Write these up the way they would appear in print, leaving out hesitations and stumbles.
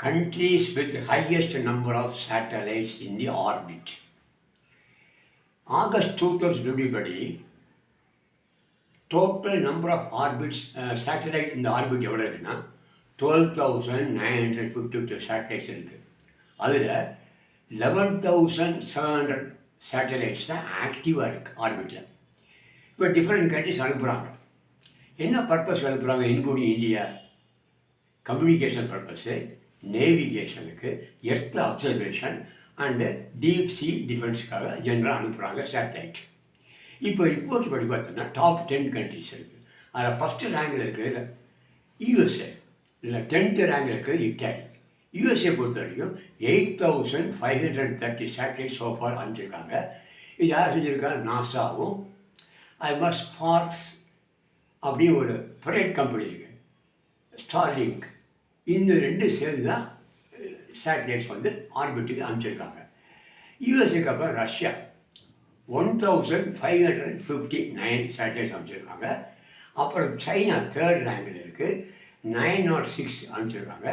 countries with the highest number of satellites in the orbit. August 2020 total number of orbits satellite in the orbit எவ்வளோ இருக்குன்னா 12,952 satellites இருக்குது. அதில் 11,700 satellites தான் ஆக்டிவாக இருக்குது ஆர்பிட்டில். இப்போ டிஃப்ரெண்ட் கண்ட்ரிஸ் அனுப்புகிறாங்க. என்ன பர்பஸ் அனுப்புகிறாங்க? இன்க்ளூடிங் இந்தியா, கம்யூனிகேஷன் பர்பஸ்ஸு, நேவிகேஷனுக்கு, earth observation and deep sea டிஃபென்ஸுக்காக ஜென்ரலாக அனுப்புகிறாங்க சேட்டலைட். இப்போ ரிப்போர்ட் படி பார்த்தோன்னா டாப் 10 கண்ட்ரிஸ் இருக்குது. அதில் ஃபஸ்ட்டு ரேங்கில் இருக்கிறது யூஎஸ்ஏ, இல்லை 10th ரேங்கில் இருக்கிறது இட்டாலி. யூஎஸ்ஏ பொறுத்த வரைக்கும் 8,530 சேட்டலைட் சோஃபார் அனுப்பிச்சிருக்காங்க. இது யார் செஞ்சுருக்காங்க? நாசாவும் அது மாதிரி ஸ்பார்க்ஸ் அப்படின்னு ஒரு ப்ரைவேட் கம்பெனி இருக்குது, ஸ்டார்லிங்க். இந்த ரெண்டு சேர்ந்து தான் சேட்டலைட்ஸ் வந்து ஆர்பிட்டுக்கு அனுப்பிச்சிருக்காங்க. யூஎஸ்ஏக்கு அப்புறம் ரஷ்யா 1,559 சேட்டலைட்ஸ் அனுப்பிச்சிருக்காங்க. அப்புறம் சைனா 3rd ரேங்கில் இருக்குது, 906 அனுப்பிச்சிருக்காங்க.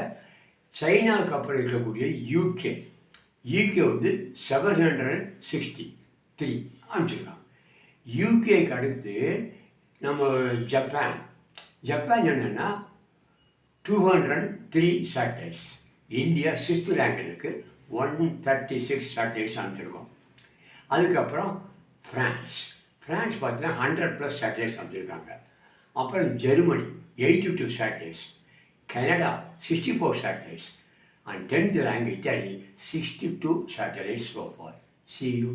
சைனாவுக்கு அப்புறம் இருக்கக்கூடிய யூகே வந்து 763 அனுப்பிச்சிருக்காங்க. யூகேக்கு அடுத்து நம்ம ஜப்பான் என்னென்னா 203 சேட்டலைட்ஸ். இந்தியா 6th ரேங்கில் இருக்குது, 136 சேட்டலைட்ஸ் அனுப்பிச்சிருக்கோம். அதுக்கப்புறம் ஃப்ரான்ஸ் பார்த்தீங்கன்னா 100+ சேட்டலைட்ஸ் அனுப்பிச்சிருக்காங்க. அப்புறம் Germany 82 satellites, Canada 64 satellites, and 10th rank Italy 62 satellites so far. See you.